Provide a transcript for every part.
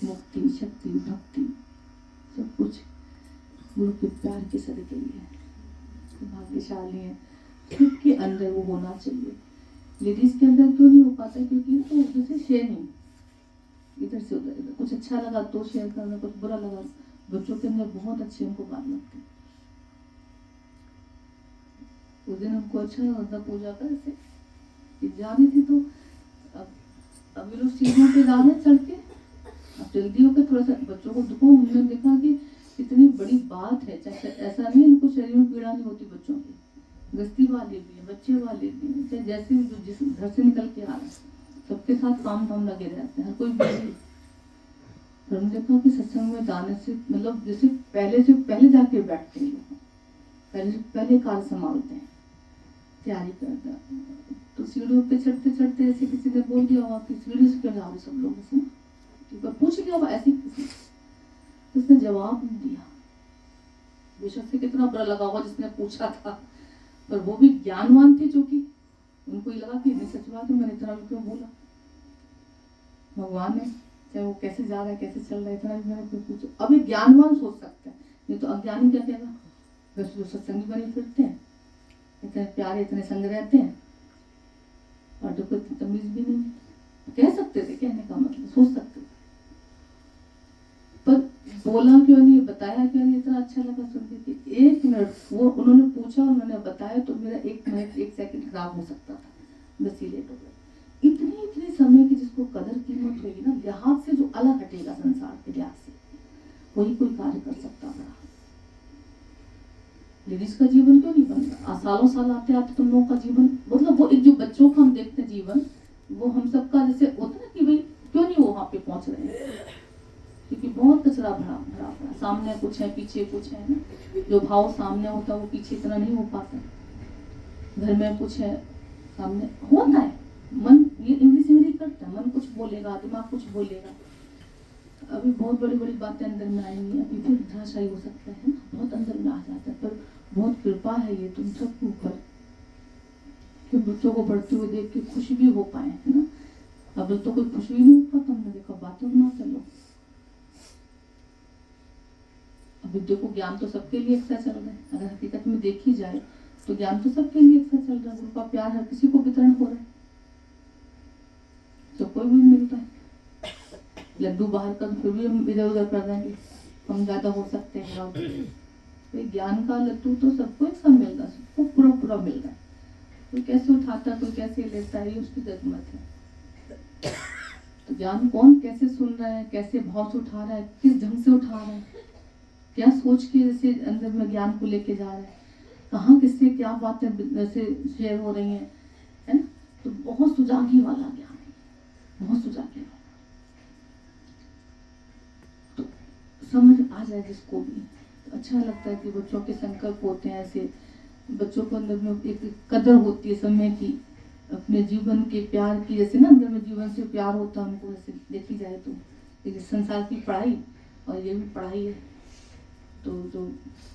मुक्ति, शक्ति, भक्ति सब कुछ गुरु के प्यार के सदके लिए है। तो भाग्यशाली है, सबके अंदर वो होना चाहिए। लेडीज के अंदर क्यों नहीं हो पाता? क्योंकि तो उधर से शेयर नहीं, इधर से उधर, इधर कुछ अच्छा लगा तो शेयर करना, कुछ बुरा लगा। बच्चों के अंदर बहुत अच्छी उनको बात लगती है। उस दिन हमको अच्छा लगा पूजा कर से जा रही थी, तो अब लोग सीढ़ियों पे जा रहे चढ़ के, अब जल्दी होकर थोड़ा सा बच्चों को दुखो, उन्होंने देखा कि इतनी बड़ी बात है। चाहे ऐसा नहीं इनको शरीर में पीड़ा नहीं होती, बच्चों की गस्ती वाले भी है, बच्चे वाले भी है, चाहे जैसे भी जो जिस घर से निकल के आ रहे हैं सबके साथ काम धाम लगे रहते हैं, हर कोई बिजी। फिर हमने देखा कि सत्संग में जाने से मतलब जैसे पहले जाके बैठते हैं लोग, पहले कार्य संभालते हैं, तैयारी करते हैं। तो सीढ़ियों पे चढ़ते चढ़ते ऐसे किसी ने बोल दिया होगा कि सीढ़ी से क्यों जा रहे सब लोग, ऐसे पूछ लिया होगा ऐसे किसी, तो उसने जवाब नहीं दिया। बेशक से कितना बुरा लगा होगा जिसने पूछा था, पर वो भी ज्ञानवान थे, जो कि उनको ये लगा कि नहीं सच बात है, मैंने इतना भी क्यों बोला। भगवान ने चाहे वो कैसे जा रहा है कैसे चल रहा है, इतना भी मैंने क्यों पूछा। अभी ज्ञानवान सोच सकते हैं, नहीं तो अज्ञानी क्या कहेगा? वैसे जो सत्संगी बने फिरते हैं, इतने प्यारे इतने संग रहते हैं, और जो कोई तमीज भी नहीं, कह सकते थे, कहने का मतलब सोच सकते थे, पर बोला क्यों नहीं, बताया क्यों नहीं? इतना अच्छा लगा सुन के कि 1 मिनट वो उन्होंने पूछा, उन्होंने बताया, तो मेरा 1 मिनट 1 सेकंड खराब हो सकता था, बस ये लेट हो गया। इतने समय की जिसको कदर कीमत होगी ना, लिहाज से जो अलग हटेगा संसार के लिहाज से, वही कोई कार्य कर सकता था। लेडीज का जीवन क्यों नहीं बनता? सालों साल आते आते तुम लोगों का जीवन, मतलब वो एक जो बच्चों का हम देखते हैं जीवन, वो हम सबका जैसे होता है कि भाई क्यों नहीं वो वहां पे पहुंच रहे हैं, क्योंकि बहुत कचरा भरा, सामने कुछ है पीछे कुछ है ना। जो भाव सामने होता है वो पीछे इतना नहीं हो पाता। घर में कुछ है, सामने होता है, मन ये इंग्लिश करता है, मन कुछ बोलेगा, दिमाग कुछ बोलेगा। अभी बहुत बड़ी बड़ी बातें अंदर में आएंगी, अभी फिर धराशायी हो सकता है ना, बहुत अंदर में आ जाता है। पर बहुत कृपा है ये तुम सबके ऊपर कि बच्चों को बढ़ते हुए देख के खुश भी हो पाए, है ना। अब तो कोई खुश भी नहीं हो पाता, हमने देखा बातें बना चलो। अभी देखो ज्ञान तो सबके लिए एक सा चल रहा है, अगर हकीकत में देखी जाए तो ज्ञान तो सबके लिए एक सा चल रहा है। गुरु का प्यार हर किसी को वितरण हो रहा है, तो कोई भी मिलता है। लड्डू बाहर का फिर भी हम इधर उधर कर देंगे, हम ज्यादा हो सकते हैं। तो ज्ञान का लड्डू तो सबको एक साथ मिल रहा है, सबको पूरा पूरा मिल रहा है। कोई कैसे उठाता है, कोई कैसे लेता है, ये उसकी जरूरत है। तो ज्ञान कौन कैसे सुन रहा है, कैसे भाव से उठा रहा है, किस ढंग से उठा रहा है, क्या सोच के जैसे अंदर में ज्ञान को लेके जा रहा है, कहाँ किससे क्या बातें जैसे शेयर हो रही हैं, है ना। तो बहुत सुजागी वाला ज्ञान है, बहुत सुजागी वाला। तो समझ आ जाए जिसको भी, तो अच्छा लगता है कि बच्चों के संकल्प होते हैं ऐसे, बच्चों को अंदर में एक कदर होती है समय की, अपने जीवन के प्यार की, जैसे ना अंदर में जीवन से प्यार होता है हमको, जैसे देखी जाए तो संसार की पढ़ाई और ये भी पढ़ाई है। तो जो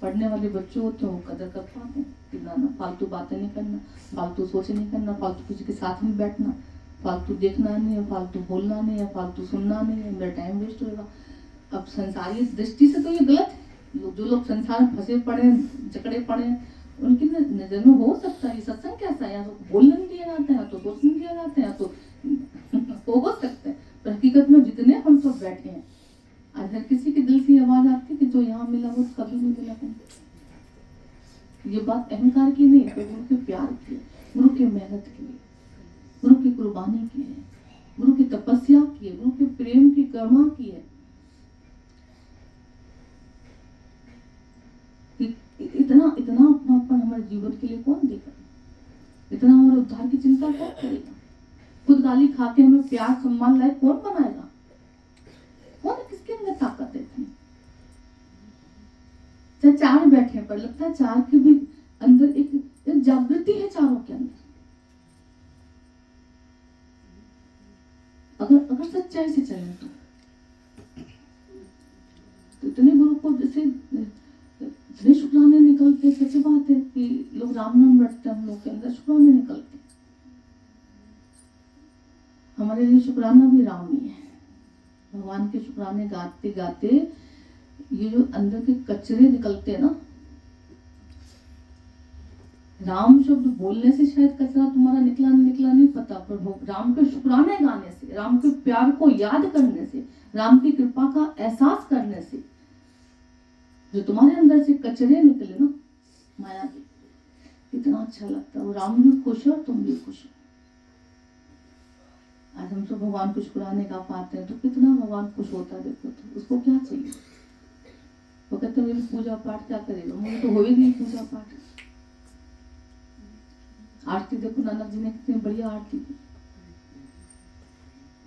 पढ़ने वाले बच्चे होते हैं वो कदर कर पाते हैं कि ना फालतू बातें नहीं करना, फालतू सोच नहीं करना, फालतू किसी के साथ में बैठना, फालतू देखना नहीं है, फालतू बोलना नहीं है, फालतू सुनना नहीं है, मेरा टाइम वेस्ट होगा। अब संसारी दृष्टि से तो ये गलत है। जो लोग संसार में फंसे पड़े जकड़े पड़े उनकी नजर में हो सकता है सत्संग कैसा है, या तो बोलने नहीं दिया जाता है, या तो सोचने नहीं दिया जाता है, या तो हो सकता है। पर हकीकत में जितने हम सब बैठे हैं, आज हर किसी के दिल से आवाज आती है कि जो यहाँ मिला वो कभी नहीं मिला कहीं। ये बात अहंकार की नहीं है, गुरु के प्यार की है, गुरु की मेहनत की है, गुरु की कुर्बानी की है, गुरु की तपस्या की है, गुरु के प्रेम की करुणा की है। इतना इतना अपनापन हमारे जीवन के लिए कौन देगा? इतना हमारे उद्धार की चिंता कौन करेगा? खुद गाली खा के हमें प्यार सम्मान लायक कौन बनाएगा? कौन किसके अंदर ताकत है इतनी? चाहे 4 बैठे पर लगता है 4 के भी अंदर एक जागृति है, चारों के अंदर। अगर सच्चाई से चले तो इतने गुरु को जैसे इतने शुक्राने निकलते, सच बात है कि लोग राम नाम रटते हैं, हम लोग के अंदर शुक्राने निकलते। हमारे लिए शुक्राना भी राम ही है। भगवान के शुक्राने गाते गाते ये जो अंदर के कचरे निकलते हैं ना, राम शब्द बोलने से शायद कचरा तुम्हारा निकला नहीं पता, पर राम के शुक्राने गाने से, राम के प्यार को याद करने से, राम की कृपा का एहसास करने से जो तुम्हारे अंदर से कचरे निकले ना माया के, कितना अच्छा लगता है। वो राम भी खुश है और तुम भी खुश हो। आज हम सब भगवान को शुक्राने गा पाते हैं तो कितना भगवान खुश होता है। देखो तो उसको क्या चाहिए, वो कहते मेरी पूजा पाठ क्या करेगा, मुझे तो हो ही नहीं पूजा पाठ। आरती देखो नानक जी ने कितनी बढ़िया आरती की,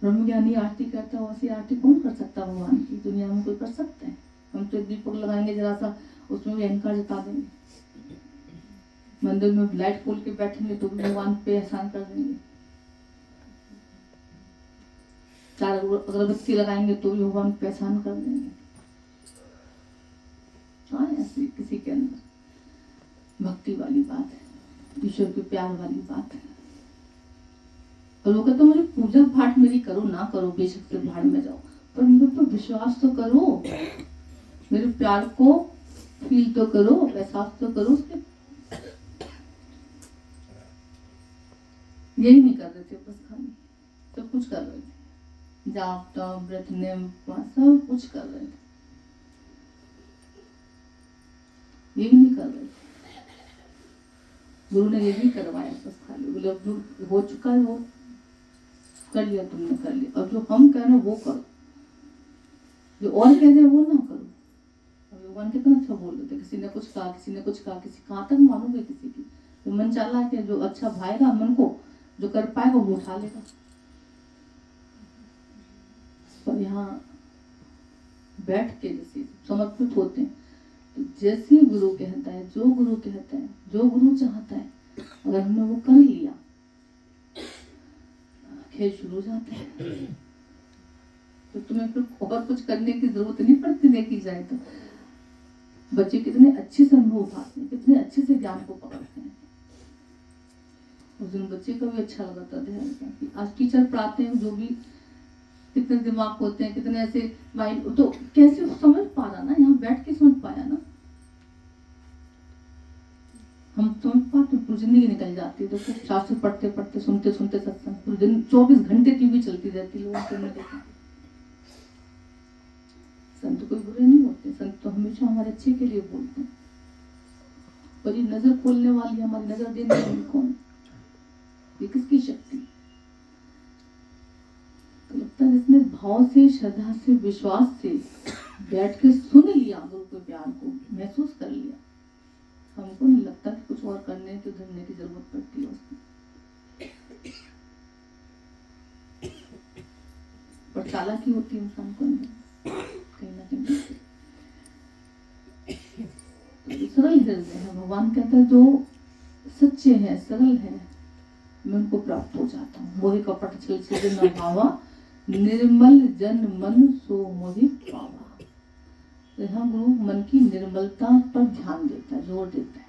ब्रह्मज्ञानी आरती करता है, वैसी आरती कौन कर सकता भगवान की, दुनिया में कोई कर सकता है। हम तो एक दीपक लगाएंगे जरा सा, उसमें भी अहंकार जता देंगे, मंदिर में लाइट खोल के बैठेंगे तो भी भगवान पे एहसान कर देंगे, 4 अगरबत्ती लगाएंगे तो भी भगवान पे एहसान कर देंगे। हाँ, ऐसे किसी के अंदर भक्ति वाली बात है, ईश्वर के प्यार वाली बात है। और वो कहते मुझे पूजा पाठ मेरी करो ना करो, बेशक से भाड़ में जाओ, पर मुझे पर विश्वास तो करो, मेरे प्यार को फील तो करो, एहसास तो करो उसके। यही नहीं कर रहे थे, बस खाली सब कुछ कर रहे थे, जाप तप व्रत नियम सब कुछ कर रहे थे, यही नहीं कर रहे थे। गुरु ने ये भी करवाया, बस खाली बोले अब जो हो चुका है वो कर लिया, तुमने कर लिया, और जो हम कह रहे हैं वो करो, जो और कह रहे हैं वो ना करो। भगवान कितना अच्छा बोल रहे थे, किसी ने कुछ कहा, किसी ने कुछ कहा, किसी कहाँ तक मानोगे किसी की। तो मन चाला के जो अच्छा भाएगा मन को, जो कर पाएगा वो उठा लेगा। पर यहाँ बैठ के जैसे समर्पित होते हैं, तो जैसे गुरु कहता है, जो गुरु कहता है, जो गुरु चाहता है, अगर हमने वो कर लिया, खेल शुरू हो जाता है। तो तुम्हें फिर और कुछ करने की जरूरत नहीं पड़ती। देखी जाए तो बच्चे कितने अच्छे से अनुभव उठाते हैं, कितने अच्छे से ज्ञान को पकड़ते हैं। उस दिन बच्चे का भी अच्छा लगा था ध्यान कि आज टीचर पढ़ाते हैं, जो भी कितने दिमाग होते हैं, कितने ऐसे माइंड, तो कैसे समझ पा रहा ना, यहाँ बैठ के समझ पाया ना। हम समझ पाते, पूरी जिंदगी निकल जाती है। तो शास्त्र पढ़ते पढ़ते सुनते सुनते सत्संग, पूरे दिन 24 घंटे टीवी चलती रहती है, लोगों को देखा। संत कोई बुरे नहीं होते, संत तो हमेशा हमारे अच्छे के लिए बोलते हैं। पर ये नजर खोलने वाली, हमारी नजर देने वाली कौन, ये किसकी शक्ति। तो लगता है जिसने भाव से, श्रद्धा से, विश्वास से बैठ के सुन लिया, गुरु के प्यार को महसूस कर लिया, हमको नहीं लगता कि कुछ और करने की ढूंढने की जरूरत पड़ती है उसको। पर चालाकी होती है इंसान को कहीं ना कहीं। तो सरल हृदय है, भगवान कहता है जो सच्चे हैं, सरल है, मैं उनको प्राप्त हो जाता हूँ। मोहि कपट छल से न भावा, निर्मल जन मन सो मोहि पावा। तो यहाँ गुरु मन की निर्मलता पर ध्यान देता है, जोर देता है।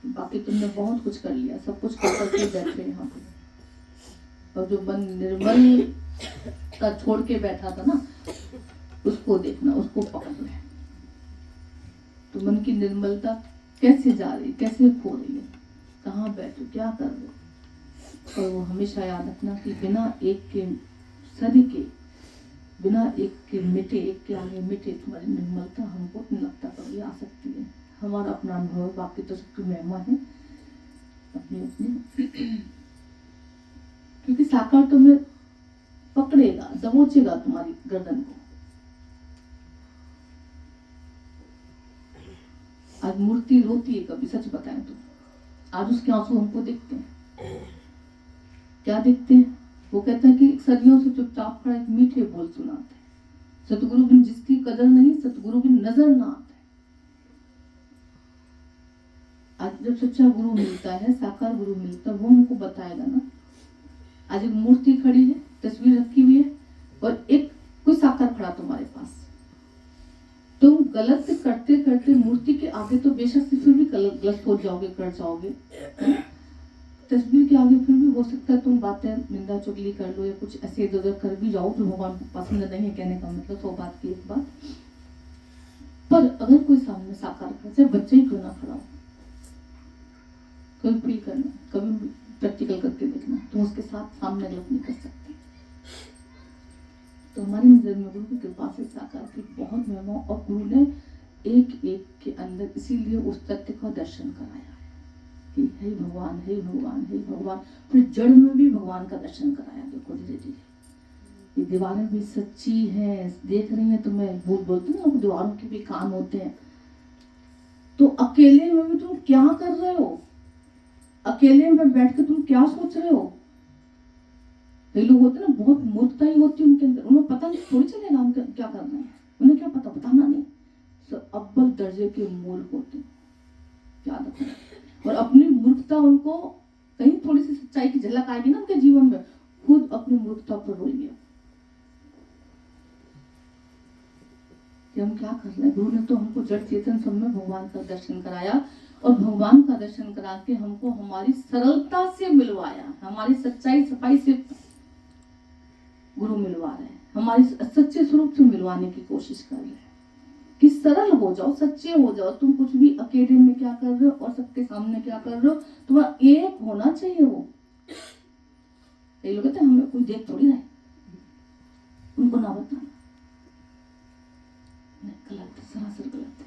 बाकी तुमने बहुत कुछ कर लिया, सब कुछ कर करके बैठे यहाँ पे, और जो मन निर्मल का छोड़ के बैठा था ना, उसको देखना, उसको पकड़ना है। तो मन की निर्मलता कैसे जा रही, कैसे खो रही है, कहाँ बैठो, क्या कर रहे हो। और वो हमेशा याद रखना कि बिना एक के सदी के, बिना एक के मिटे, एक के आगे मिटे तुम्हारी निर्मलता हमको नहीं लगता कभी आ सकती है। हमारा अपना अनुभव, बाकी तो सबकी महिमा है अपनी अपनी। क्योंकि साकार तुम्हें पकड़ेगा, दबोचेगा तुम्हारी गर्दन को। आज मूर्ति रोती है कभी, सच बताएं तो आज उसके आंसू हमको दिखते हैं। क्या दिखते हैं? वो कहता है कि सदियों से चुपचाप खड़ा एक मीठे बोल सुनाते हैं। सतगुरु बिन जिसकी कदर नहीं, सतगुरु बिन नजर ना आता है। आज जब सच्चा गुरु मिलता है, साकार गुरु मिलता है, वो हमको बताएगा ना। आज एक मूर्ति खड़ी है, तस्वीर रखी हुई है, और एक कोई साकार खड़ा तुम्हारे पास, तुम गलत करते करते मूर्ति के आगे तो बेशक से फिर भी गलत हो जाओगे, कर जाओगे। तस्वीर के आगे फिर भी हो सकता है तुम बातें निंदा चुगली कर लो या कुछ ऐसे इधर उधर कर भी जाओ जो भगवान को पसंद नहीं है, कहने का मतलब 100 बात की एक बात। पर अगर कोई सामने साकार कर, चाहे बच्चे ही क्यों ना खड़ा हो, कभी फील करना, कभी प्रैक्टिकल करके देखना, तुम उसके साथ सामने गलत नहीं कर सकते। तो हमारी नजर में गुरु की कृपा से साकार की बहुत महिमा, और गुरु ने एक एक के अंदर इसीलिए उस तथ्य का दर्शन कराया कि हे भगवान, हे भगवान, हे भगवान। फिर जड़ में भी भगवान का दर्शन कराया। देखो धीरे धीरे ये दीवारें भी सच्ची हैं, देख रही हैं तुम्हें, भूत बोलते हैं ना, दीवारों के भी कान होते हैं। तो अकेले में भी तुम क्या कर रहे हो, अकेले में बैठ के तुम क्या सोच रहे हो। कई लोग होते हैं ना, बहुत मूर्खता ही होती है उनके अंदर, उन्हें पता नहीं थोड़ी चलेगा उनका क्या करना है, उन्हें क्या पता, बताना नहीं। सब अव्वल दर्जे के मूर्ख होते हैं, याद रखना। और अपनी मूर्खता उनको कहीं थोड़ी सी सच्चाई की झलक आएगी ना उनके जीवन में, खुद अपनी मूर्खता पर रोइए कि हम क्या कर रहे हैं। गुरु ने तो हमको जड़ चेतन सब में भगवान का दर्शन कराया, और भगवान का दर्शन करा के हमको हमारी सरलता से मिलवाया, हमारी सच्चाई सफाई से गुरु मिलवा रहे हैं, हमारे सच्चे स्वरूप से मिलवाने की कोशिश कर रहे हैं कि सरल हो जाओ, सच्चे हो जाओ। तुम कुछ भी अकेले में क्या कर रहे हो और सबके सामने क्या कर रहे हो, तुम्हारा एक होना चाहिए। वो ये लोग कहते हैं हमें कोई देख थोड़ी रहा है, उनको ना बताना, गलत है, सरासर गलत है।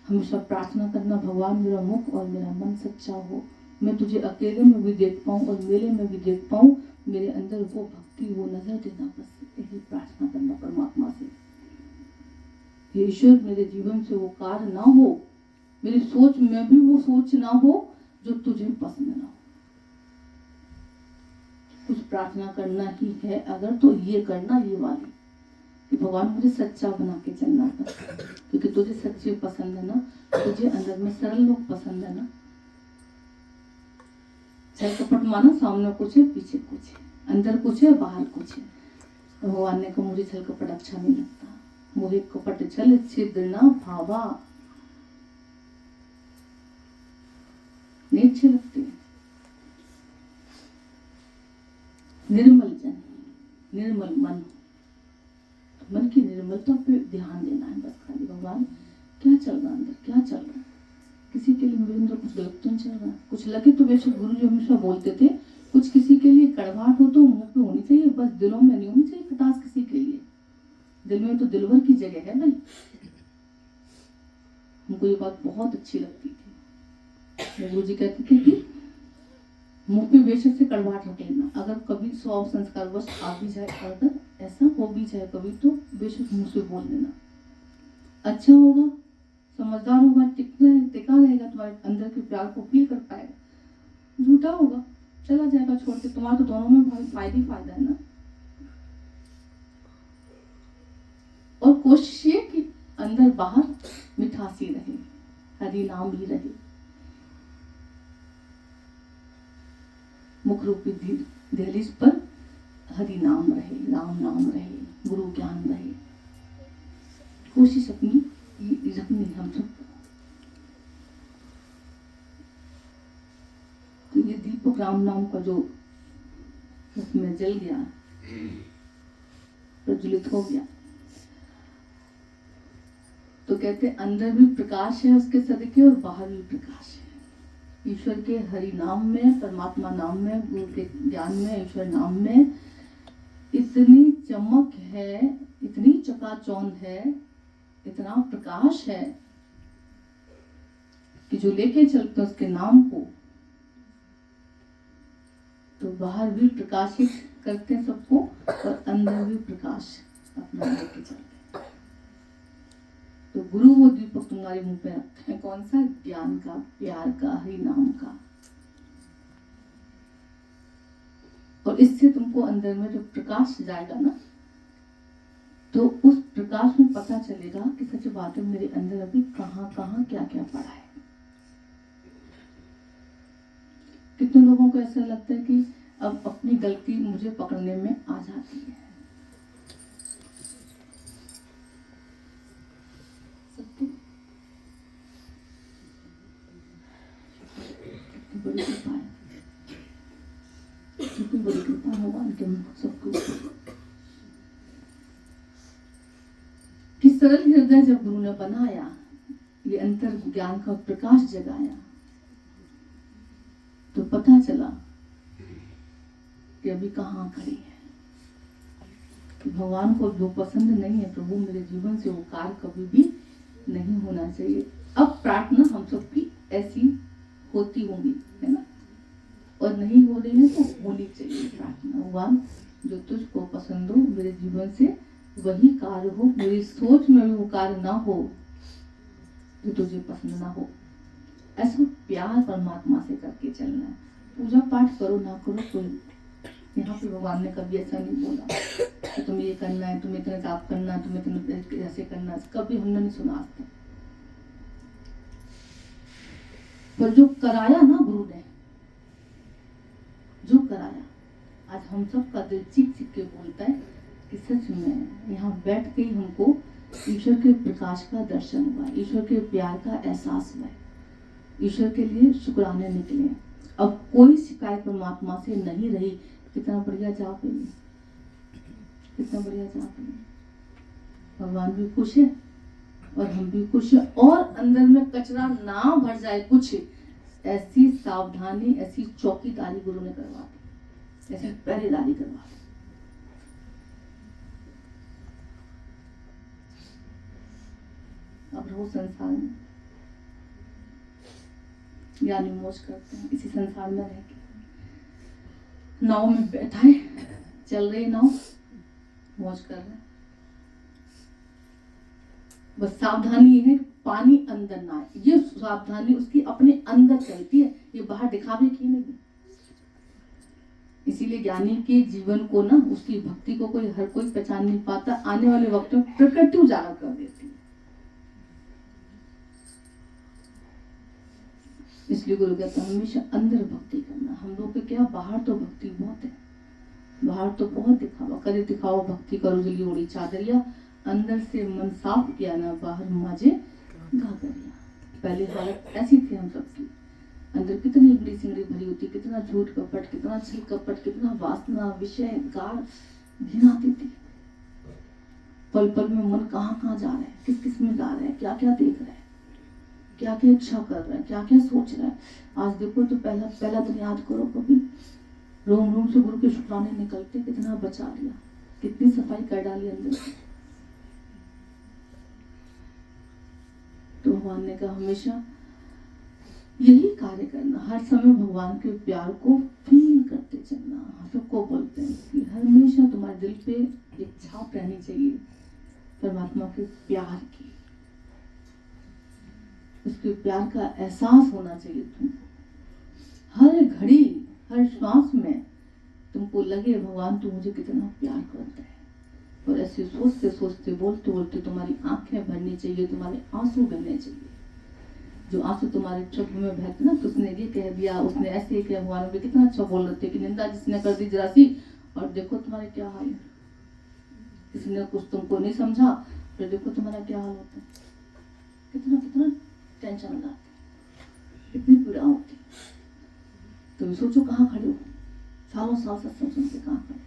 हमेशा प्रार्थना करना, भगवान मेरा मुख और मेरा मन सच्चा हो, मैं तुझे अकेले में भी देख पाऊं और मेले में भी देख पाऊं, मेरे अंदर वो भक्ति, वो नजर देना, बस यही प्रार्थना करना परमात्मा से। ईश्वर मेरे जीवन से वो कार्य ना हो, मेरी सोच में भी वो सोच ना हो जो तुझे पसंद ना हो। कुछ प्रार्थना करना ही है अगर, तो ये करना, ये वाली कि भगवान मुझे सच्चा बना के चलना था, क्योंकि तुझे सच्चे पसंद है ना, तुझे अंदर में सरल लोग पसंद है ना। चाहे कपट मानो, सामने कुछ है पीछे कुछ है, अंदर कुछ है बाहर कुछ है। भगवान ने कहा मुझे छल कपट अच्छा नहीं लगता, मोहे कपट छल छिद्र ना भावा, नहीं अच्छे लगते। निर्मल जन, निर्मल मन, मन की निर्मलता पे ध्यान देना है बस खाली। भगवान क्या चल रहा है अंदर, क्या चल रहा है, किसी के लिए मेरे अंदर कुछ गलत तो नहीं चल रहा। कुछ लगे तो बेशक गुरु जी हमेशा बोलते थे, कुछ किसी के लिए कड़वाहट हो तो मुंह पे होनी चाहिए, बस दिलों में नहीं होनी चाहिए खटास किसी के लिए। दिल में तो दिलवर की जगह है भाई। हमको ये बात बहुत अच्छी लगती थी। गुरु जी कहते थे कि मुंह पे बेशक से कड़वाहट रख लेना, अगर कभी 100 संस्कार बस आ भी जाए, अगर ऐसा हो भी जाए कभी, तो बेशक मुंह से बोल लेना, अच्छा होगा, समझदार होगा, टिका रहेगा, तुम्हारे अंदर के प्यार को फील कर पाएगा। झूठा होगा, चला जाएगा छोड़ के, तुम्हारा तो दोनों में फायदा ही फायदा है ना। और कोशिश ये कि अंदर बाहर मिठासी रहे, हरि नाम भी रहे, मुख रूपी दहलीज पर हरि नाम रहे, राम नाम रहे, गुरु ज्ञान रहे। कोशिश अपनी रखनी हम सब। तो ये दीपक राम नाम का जो उसमें जल गया, प्रज्वलित हो गया, तो कहते अंदर भी प्रकाश है उसके सदके और बाहर भी प्रकाश है। ईश्वर के हरि नाम में, परमात्मा नाम में, गुरु के ज्ञान में, ईश्वर नाम में इतनी चमक है, इतनी चकाचौंध है, इतना प्रकाश है कि जो लेके चलते उसके नाम को, तो बाहर भी प्रकाशित करते हैं सबको और अंदर भी प्रकाश अपना लेके चलते हैं। तो गुरु वो दीपक तुम्हारे मुंह पे रखते हैं, कौन सा? ज्ञान का, प्यार का, हरि नाम का। और इससे तुमको अंदर में जो प्रकाश जाएगा ना, तो उस प्रकाश में पता चलेगा कि सच बात है, मेरे अंदर अभी कहाँ कहाँ क्या क्या पड़ा है। कितने लोगों को ऐसा लगता है कि अब अपनी गलती मुझे पकड़ने में आ जाती है। बड़ी कृपा है। भगवान के सबके ऊपर। कि सरल हृदय जब गुरु ने बनाया, ये अंतर ज्ञान का प्रकाश जगाया, तो पता चला कि अभी कहाँ खड़ी है। कि भगवान को जो पसंद नहीं है प्रभु मेरे जीवन से वो कार्य कभी भी नहीं होना चाहिए। अब प्रार्थना हम सबकी ऐसी होती होंगी, है ना, और नहीं हो रही है तो होनी चाहिए प्रार्थना। भगवान जो तुझको पसंद हो मेरे जीवन से वही कार्य हो, मेरी सोच में भी वो कार्य ना हो जो तुझे पसंद ना हो। ऐसा प्यार परमात्मा से करके चलना है। पूजा पाठ करो ना करो कोई, यहाँ पे भगवान ने कभी ऐसा नहीं बोला कि तुम्हें ये करना है, तुम्हें इतना जाप करना है, तुम्हें इतना ऐसे करना है, कभी हमने नहीं सुना आज तक। पर जो कराया ना गुरु ने, जो कराया, आज हम सब का दिल चीख चीख के बोलता है कि सच में यहाँ बैठ के ही हमको ईश्वर के प्रकाश का दर्शन हुआ, ईश्वर के प्यार का एहसास हुआ, ईश्वर के लिए शुक्राने निकले। अब कोई शिकायत परमात्मा से नहीं रही। कितना बढ़िया जाप है, कितना बढ़िया जाप है। भगवान भी खुश है और हम भी खुश है, और अंदर में कचरा ना भर जाए कुछ, ऐसी सावधानी, ऐसी चौकीदारी गुरु ने करवा दी, ऐसी पहरेदारी करवा दी। अब रहो संसार में, ज्ञानी मौज करते हैं इसी संसार में रह के। नाव में बैठा है, चल रही नाव, मौज कर रहे हैं। बस सावधानी ये है पानी अंदर ना आए। ये सावधानी उसकी अपने अंदर चलती है, ये बाहर दिखावे की नहीं। इसीलिए ज्ञानी के जीवन को ना, उसकी भक्ति को कोई हर कोई पहचान नहीं पाता। आने वाले वक्त में प्रकृति उजागर कर देती है। इसलिए गुरु कहता है हमेशा अंदर भक्ति करना। हम लोग के क्या, बाहर तो भक्ति बहुत है, बाहर तो बहुत दिखावा, करे दिखाओ भक्ति करो जली ओढ़ी चादरिया, अंदर से मन साफ किया ना बाहर माजे घाघरिया। पहले हालत ऐसी थी हम सबकी, अंदर कितनी इगड़ी सिंगड़ी भरी होती, कितना झूठ कपट, कितना छल कपट, कितना वासना विषय गाढ़ घिन आती थी। पल पल में मन कहाँ कहाँ जा रहा है, किस किस में जा रहा है, क्या क्या देख रहा है, क्या क्या इच्छा कर रहा है, क्या क्या सोच रहा है। आज देखो तो पहला दिन याद करो, कभी रोम रोम से गुरु के शुक्राने निकलते, कितना बचा लिया, कितनी सफाई कर डाली अंदर से। तो भगवान ने कहा हमेशा यही कार्य करना, हर समय भगवान के प्यार को फील करते चलना। सबको बोलते हैं कि हमेशा तुम्हारे दिल पे एक छाप रहनी चाहिए परमात्मा के प्यार की, उसके प्यार का एहसास होना चाहिए तुमको। हर घड़ी हर श्वास में तुमको लगे भगवान तू मुझे कितना प्यार करता है। और ऐसे सोचते सोचते बोलते बोलते तुम्हारी आंखें भरनी चाहिए, तुम्हारे आंसू गिरने चाहिए। जो आंसू तुम्हारे चुप में बहते ना, तो उसने ये कह दिया, उसने ऐसे किया, भगवान भी कितना अच्छा बोल रहे थे कि निंदा जिसने कर दी जरा सी, और देखो तुम्हारे क्या हाल है। किसी ने कुछ तुमको नहीं समझा, फिर देखो तुम्हारा क्या हाल होता है। कितना कितना टेंशन हो जाती, कितनी पीड़ा होती। तो सोचो कहाँ खड़े हो, सालों साल सत्संग सुन के कहाँ खड़े।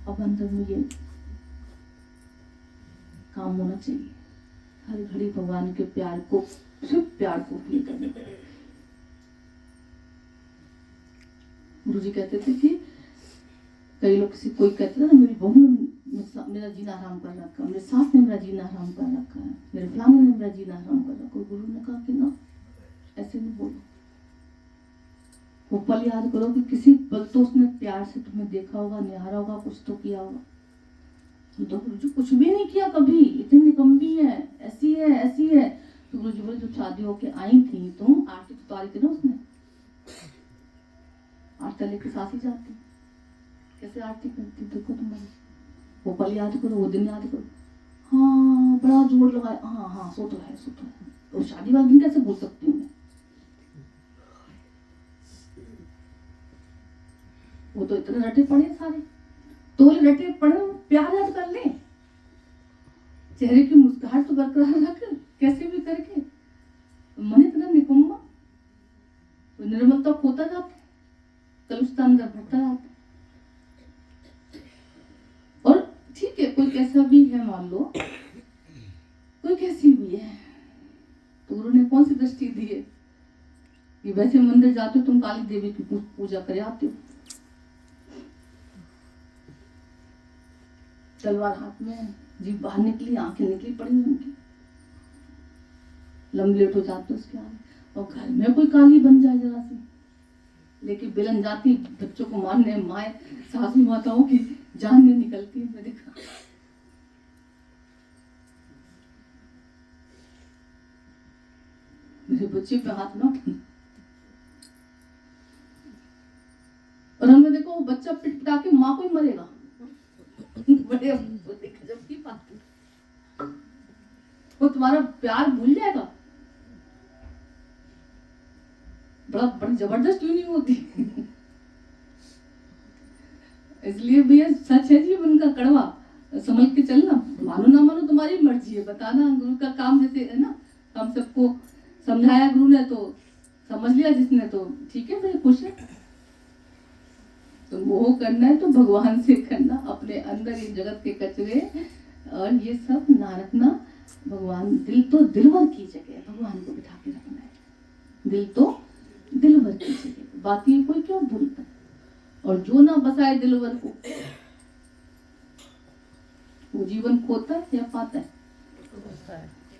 अब अंदर में ये काम होना चाहिए, हर घड़ी भगवान के प्यार को, सिर्फ प्यार को फील करने। गुरु जी कहते थे कि कई लोग किसी कोई कहते थे ना, मेरी बहू ने मेरा जीना हराम कर रखा, मेरे सास ने मेरा जीना हराम कर रखा है, मेरे फलाने ने मेरा जीना हराम कर रखा। गुरु ने कहा कि ना, ऐसे नहीं बोलो। वो पल याद करो कि किसी पल तो उसने प्यार से तुम्हें देखा होगा, निहारा होगा, कुछ तो किया होगा। तो गुरु कुछ भी नहीं किया कभी, इतनी निकम्मी है, ऐसी है ऐसी है। तो गुरु जी बोले जो शादी होके आई थी तुम, आरती तो उतारी थी ना उसने, आरती लेके सास ही जाती, कैसे आरती करती देखो तुम्हारी। वो पल याद करो, वो दिन याद करो। हाँ बड़ा जोर लगाया, हाँ हाँ सो तो है, सो तो है। तो शादी वाले दिन कैसे बोल सकती हूँ मैं। वो तो इतने रटे पड़े सारे, तो रटे पड़े, प्यार याद कर ले, चेहरे की मुस्कुराहट तो बरकरार रख, कैसे भी करके। मन इतना निकम्मा, तो निर्मलता खोता जाता, कलुषता अंदर भरता जाता। ठीक है, कोई कैसा भी है, मान लो कोई कैसी भी है, तो गुरु ने कौन सी दृष्टि दी है कि वैसे मंदिर जाते हो तुम काली देवी की पूजा करे आते हो, तलवार हाथ में, जीभ बाहर निकली, आंखें निकली पड़ी उनकी, लंबलेट हो जाते उसके आगे, और घर में कोई काली बन जाए जरा सी, लेकिन बिलन जाती बच्चों को मारने, माए सासू माताओं की जान नहीं निकलती है। मैं देखा मेरे बच्चे पे हाथ ना उठाना, और हमने देखो वो बच्चा पिटपिटा के माँ को ही मरेगा। बड़े गजब की बात है, वो तुम्हारा प्यार भूल जाएगा, बड़ी जबरदस्त ट्यूनिंग होती है। इसलिए भैया सच है जी उनका कड़वा, समझ के चलना, मानो ना मानो तुम्हारी मर्जी है, बताना गुरु का काम, जैसे है ना, हम सबको समझाया गुरु ने तो समझ लिया जिसने, तो ठीक है भाई, खुश है। तो मोह करना है तो भगवान से करना, अपने अंदर ये जगत के कचरे और ये सब ना रखना, भगवान दिल भर की जगह भगवान को बिठा के रखना है, दिल भर की जगह, बाकी कोई क्यों भूलता है, और जो ना बसाए दिल भर को वो जीवन खोता है या पाता है?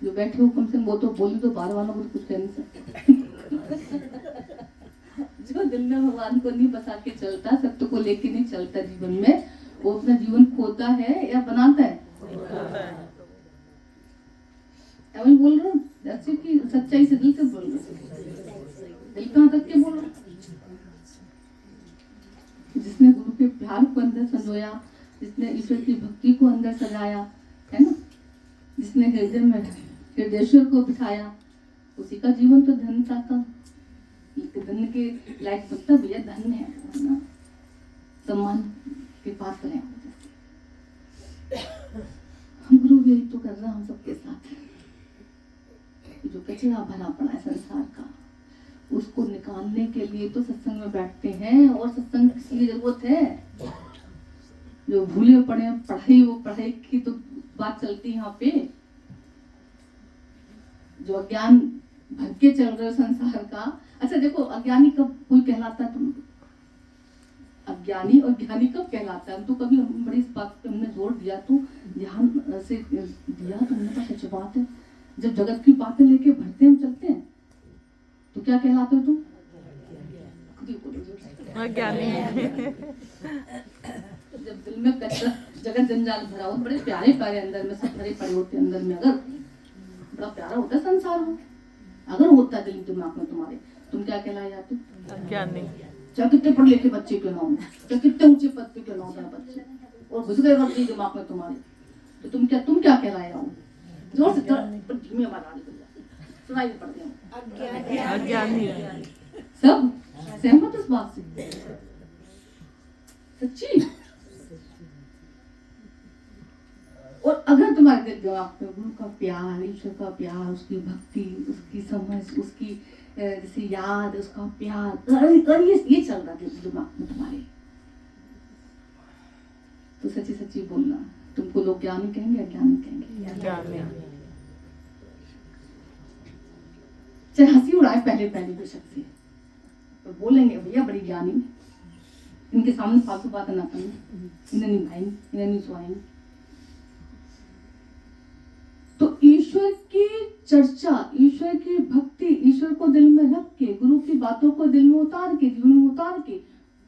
जो बैठे हो कम से कम वो तो बोली, तो बाहर वालों को कुछ कह नहीं सकते। जो दिल में भगवान को नहीं बसा के चलता, सत्य को लेके नहीं चलता जीवन में, वो अपना जीवन खोता है या बनाता है? मैं बोल रहा हूँ जैसे कि सच्चाई से, दिल से बोल रहा हूँ, दिल कहाँ तक के बोल रहा हूँ। जिसने गुरु के प्यार को अंदर संजोया, जिसने ईश्वर की भक्ति को अंदर सजाया, है ना, जिसने हृदय में हृदयेश्वर को बिठाया, उसी का जीवन तो धन था। धन के लायक बनता भैया, धन है ना, सम्मान के पात्र हैं। हम गुरु भी तो कर रहा हम सबके साथ, जो कचरा भरा पड़ा है संसार का, उसको निकालने के लिए तो सत्संग में बैठते हैं, और सत्संग किस लिए जरूरत है? जो भूले पड़े पढ़ाई, वो पढ़ाई की तो बात चलती है यहाँ पे, जो अज्ञान भर के चल रहे हो संसार का। अच्छा देखो, अज्ञानी कब कोई कहलाता है? तुम अज्ञानी और ज्ञानी कब कहलाता है? तो कभी हम बड़ी इस बात पे हमने जोर दिया, तो ध्यान से दिया, तो हमने कहा सच बात है, जब जगत की बातें लेके भरते हम चलते हैं तो क्या कहलाते हो तुम? अज्ञानी। जब दिल में कचरा, जगत जंजाल भरा हो, बड़े प्यारे प्यारे अंदर में सब भरे पड़े होते, अंदर में अगर बड़ा प्यारा होता है संसार हो, अगर होता है दिल दिमाग में तुम्हारे, तुम क्या कहलाए जाते? अज्ञानी। चाहे कितने पढ़े लिखे बच्चे क्यों ना हो, चाहे कितने ऊंचे पद पे क्यों ना हो बच्चे, और घुस गए वर्दी दिमाग में तुम्हारे, तो तुम क्या कहलाए जाओ? जोर से धीमी आवाज आ रही है, सुनाई नहीं पड़ती है। अज्ञानी। सब सहमत इस बात से? सच्ची? और अगर तुम्हारे दिल दिमाग में गुरु का प्यार, ईश्वर का प्यार, उसकी भक्ति, उसकी समझ, उसकी जैसे याद, उसका प्यार, ये चल रहा है दिमाग में तुम्हारे, तो सच्ची सच्ची बोलना, तुमको लोग ज्ञानी कहेंगे, अज्ञानी कहेंगे? चाहे हंसी उड़ाए पहले बेशक से, तो बोलेंगे भैया बड़ी ज्ञानी, इनके सामने फालतू बातें ना करें, इन्हें नहीं भाई, इन्हें नहीं सुनाएंगे। तो ईश्वर की चर्चा, ईश्वर की भक्ति, ईश्वर को दिल में रख के, गुरु की बातों को दिल में उतार के, जीवन में उतार के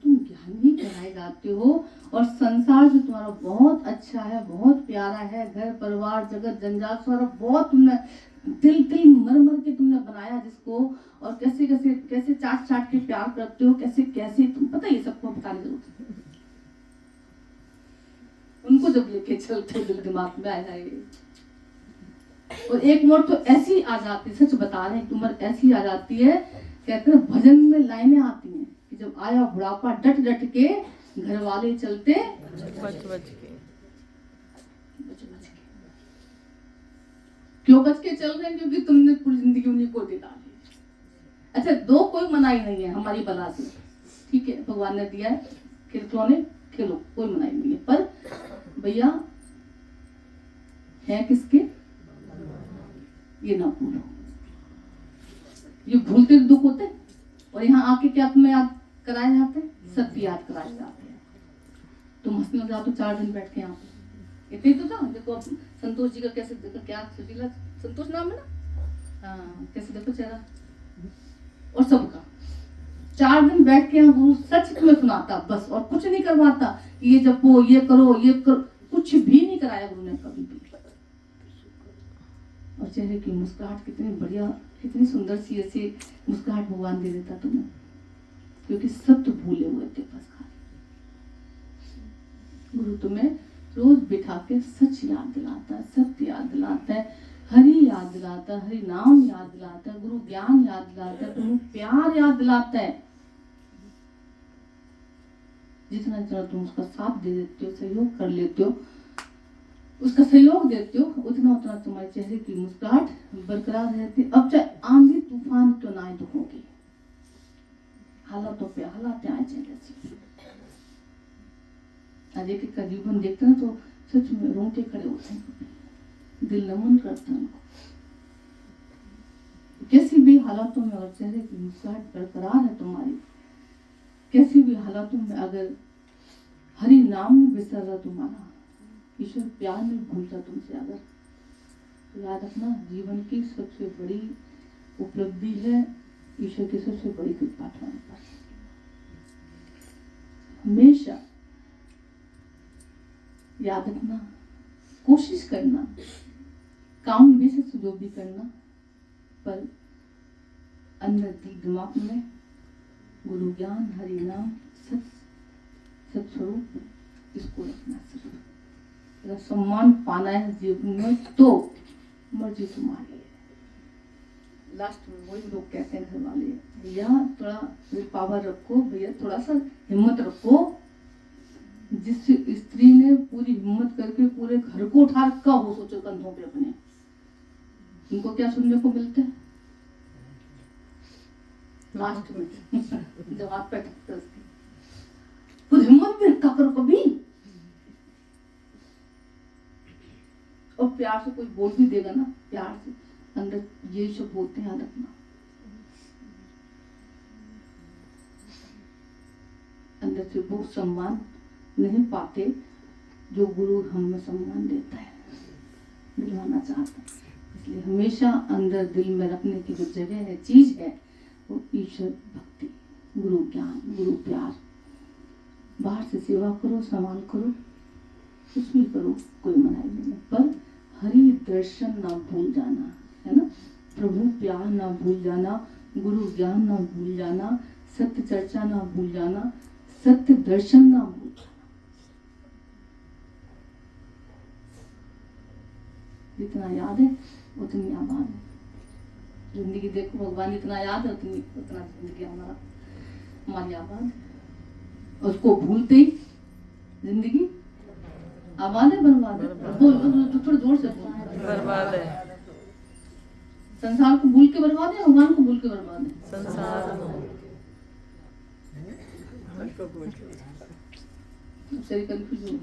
तुम ज्ञानी कहलाए जाते हो। और संसार जो तुम्हारा बहुत अच्छा है, बहुत प्यारा है, घर परिवार जगत जंजाल सारा बहुत तुमने दिल मर मर के तुमने बनाया जिसको, और कैसे कैसे कैसे चाट चाट के प्यार करते हो, कैसे कैसे तुम, पता है ये सबको बताने की जरूरत है। उनको जब लेके चलते दिल दिमाग में आ जाएगी, और एक मोड़ तो ऐसी आ जाती है, सच बता रहे हैं, उम्र ऐसी आ जाती है, कहते हैं भजन में लाइनें आती हैं कि जब आया बुढ़ापा डट डट के, घर वाले चलते बच बच के। क्यों बच के चल रहे हैं? क्योंकि तुमने पूरी जिंदगी उन्हीं को दे डाली। अच्छा, दो कोई मनाही नहीं है हमारी बला से, ठीक है, भगवान ने दिया है, खिलौने खेलो, कोई मनाही नहीं है, पर भैया है किसके, ये ना भूलो। ये भूलते दुख होते, और यहाँ आके क्या तुम्हें याद कराए जाते हैं, सत्य याद कराए जाते हैं। तुम हंसने लग जाओ तो 4 दिन बैठ के यहाँ पे, इतने तो था। देखो संतोष जी का कैसे, देखो क्या सुशीला संतोष नाम है ना, हाँ कैसे देखो चेहरा, और सबका 4 दिन बैठ के यहाँ गुरु सच तुम्हें सुनाता बस, और कुछ नहीं करवाता, ये जपो, ये करो, ये करो, कुछ भी नहीं कराया गुरु ने कभी भी। और चेहरे की मुस्कुराहट कितनी बढ़िया, कितनी सुंदर सी ऐसी मुस्कुराहट भगवान दे देता तुम्हें, क्योंकि सब तो भूले हुए थे बस खाली। गुरु तुम्हें रोज बिठा के सच याद दिलाता है, सत्य याद दिलाता है, हरि याद दिलाता है, हरि नाम याद दिलाता है, गुरु ज्ञान याद दिलाता है, गुरु प्यार याद दिलाता है। जितना जितना तुम उसका साथ दे देते हो, सहयोग कर लेते हो, उसका सहयोग देते हो, उतना उतना तुम्हारे चेहरे की मुस्कुराहट बरकरार रहती है। अब चाहे आंधी तूफान क्यों ना आए दुखों की, हालातों पे हालात आए चेहरे से। आज एक का जीवन देखते ना तो सच में रोंगटे खड़े होते हैं, दिल नमन करता है उनको। कैसी भी हालातों में अगर चेहरे की मुस्कुराहट बरकरार है तुम्हारी, कैसी भी हालातों में अगर हरि नाम में बिसर रहा तुम्हारा, ईश्वर प्यार में भूलता तुमसे अगर, तो याद रखना जीवन की सबसे बड़ी उपलब्धि है ईश्वर की सबसे बड़ी कृपा तुम्हारे पास। हमेशा याद रखना, कोशिश करना, काम बेशक से जो भी करना, पर अंदर दिमाग में गुरु ज्ञान, हरि नाम, सत स्वरूप, इसको रखना सिर्फ। अगर सम्मान पाना है जीवन में तो मर्जी तुम्हारी है। लास्ट में वही लोग कहते हैं घर वाले, भैया थोड़ा पावर रखो, भैया थोड़ा सा हिम्मत रखो। जिस स्त्री ने पूरी हिम्मत करके पूरे घर को उठा रखा हो, सोचो कंधों पे अपने, उनको क्या सुनने को मिलता है लास्ट में जब हाथ पे ठकते उसकी, तो हिम्मत भी रखा करो कभी। और प्यार से कोई बोल भी देगा ना, प्यार से अंदर ये सब बोलते हैं, याद रखना। अंदर से वो सम्मान नहीं पाते जो गुरु हमें सम्मान देता है, दिलवाना चाहता है। इसलिए हमेशा अंदर दिल में रखने की जो जगह है, चीज है, वो ईश्वर भक्ति, गुरु ज्ञान, गुरु प्यार। बाहर से सेवा करो, सम्मान करो, कुछ भी करो, कोई मनाही नहीं है, पर हरि दर्शन ना भूल जाना, है ना, प्रभु प्यार ना भूल जाना, गुरु ज्ञान ना भूल जाना, सत्य चर्चा ना भूल जाना, सत्य दर्शन ना भूल जाना। जितना याद है उतनी आबाद है जिंदगी। देखो भगवान इतना याद है उतना जिंदगी हमारी आबाद है। उसको भूलते ही जिंदगी आबाद है, बर्बाद है। बोल थोड़ा जोर से बोल, बर्बाद है। संसार को भूल के बर्बाद है, भगवान को भूल के बर्बाद है। संसार सही कंफ्यूजन।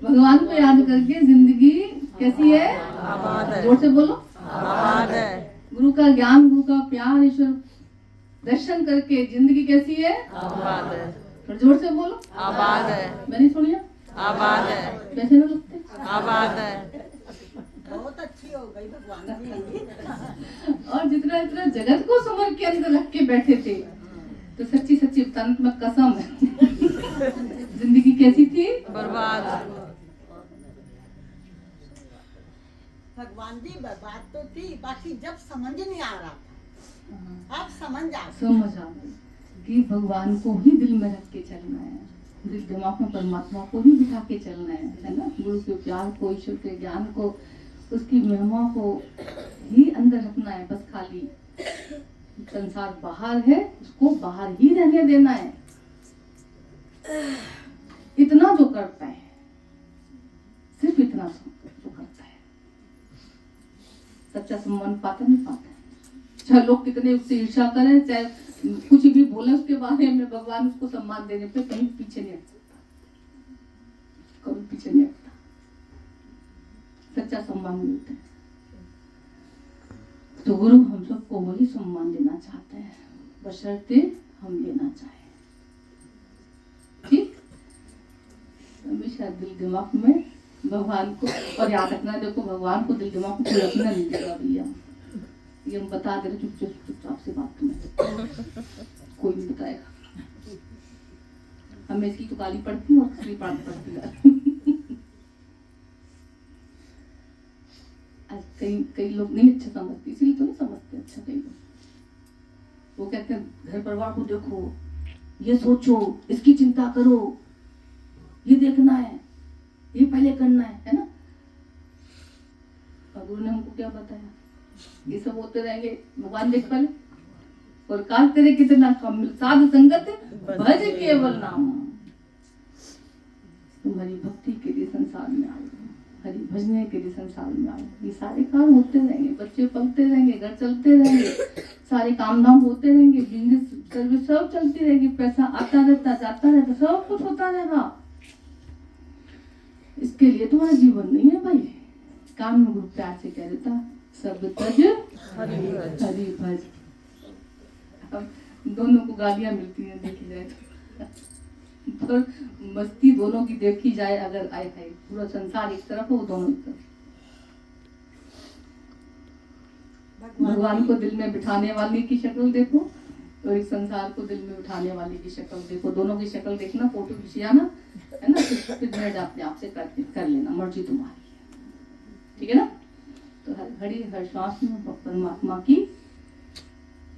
भगवान को याद करके जिंदगी कैसी है, आबाद है। जोर से बोलो, आबाद है। गुरु का ज्ञान, गुरु का प्यार, ईश्वर दर्शन करके जिंदगी कैसी है, आबाद है। और जोर से बोलो, आबाद है। मैंने सुनिया, आबाद है। कैसे ना लगते, आबाद है। बहुत अच्छी हो गई भगवान जी। और जितना जितना जगत को समर के अंदर रख के बैठे थे, तो सच्ची सच्ची बताना तुम्हें कसम है जिंदगी कैसी थी, बर्बाद। भगवान जी बर्बाद तो थी, बाकी जब समझ नहीं आ रहा था, आप समझ आ गई कि भगवान को ही दिल में रख के चलना है, दिल दिमाग में परमात्मा को ही बिठा के चलना है ना, गुरु के प्यार को, ईश्वर के ज्ञान को, उसकी महिमा को ही अंदर रखना है बस। खाली संसार बाहर है, उसको बाहर ही रहने देना है। इतना जो करता है, सिर्फ इतना जो करता है, सच्चा सम्मान पाता नहीं पाता है। चाहे लोग कितने उससे ईर्ष्या करें, चाहे कुछ भी बोले उसके बारे में, भगवान उसको सम्मान देने पे कहीं पीछे नहीं हट सकता, कभी पीछे नहीं हटता। सम्मान मिलता है। तो गुरु हम सबको वही सम्मान देना चाहते हैं, बशर्ते हम लेना चाहें। ठीक, हमेशा दिल दिमाग में भगवान को, और याद रखना, देखो भगवान को दिल दिमाग को रखना नहीं देगा भैया, ये हम बता दे रहे, चुपचाप से बात तुम्हें कोई नहीं बताएगा। हमें इसकी तो गाली पड़ती है और किसी पड़ती है। आज कई लोग नहीं अच्छा समझते, इसीलिए तो नहीं समझते अच्छा कई लोग। वो कहते हैं घर परिवार को देखो, ये सोचो, इसकी चिंता करो, ये देखना है, ये पहले करना है ना। और गुरु ने हमको क्या बताया, ये सब होते रहेंगे, भगवान देख पहले, और काल तेरे कितना कम साध संगत भज केवल नाम। तुम हरि भक्ति के लिए संसार में आओ, हरि भजने के लिए संसार में आओ। ये सारे काम होते रहेंगे, बच्चे पलते रहेंगे, घर चलते रहेंगे, सारे काम धाम होते रहेंगे, बिजनेस सर्विस सब चलती रहेगी, पैसा आता रहता जाता रहता, सब कुछ होता रहेगा। इसके लिए तुम्हारा जीवन नहीं है भाई। कान में गुरु प्यार से कह देता, सब तज हरि भज। अब दोनों को गालियां मिलती हैं देखी जाए तो मस्ती दोनों की देखी जाए अगर, आए है पूरा संसार एक तरफ हो, दोनों एक तरफ। भगवान को दिल में बिठाने वाले की शक्ल देखो और एक संसार को दिल में बिठाने वाले की शक्ल देखो, दोनों की शक्ल देखना, फोटो खिंचियाना है ना, फिर अपने आप से कर लेना, मर्जी तुम्हारी, ठीक है ना। तो हर घड़ी हर श्वास में परमात्मा की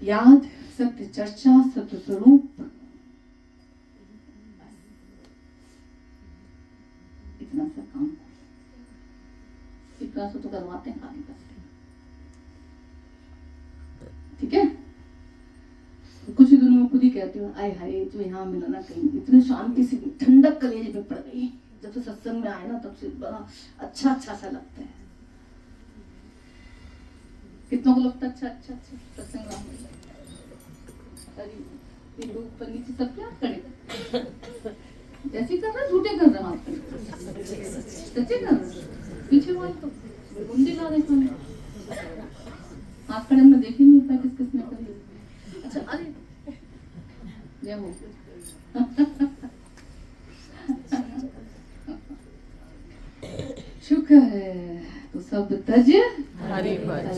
याद, सत्य चर्चा, सत्य स्वरूप, इतना सा काम, इतना सा तो करवाते हैं खाली बस, ठीक है। कुछ ही दिनों में खुद ही कहती हूँ, आय हाय जो यहाँ मिला ना, कहीं इतनी शांति से ठंडक कलेजे में पड़ गई। जब से सत्संग में आए ना तब से बड़ा अच्छा सा लगता है। कितनों को लगता है अच्छा सत्संग में मिला। अरे लोग ऊपर नीचे सब क्या करेगा, जैसे कर रहा, झूठे कर रहा, सच्चे कर रहा, पीछे वाले तो गुंडे ला रहे हैं, हाथ खड़े में देख ही नहीं पाया किस ने करी। अच्छा अरे जय हो शुक्र है। तो सब तज हरि भज।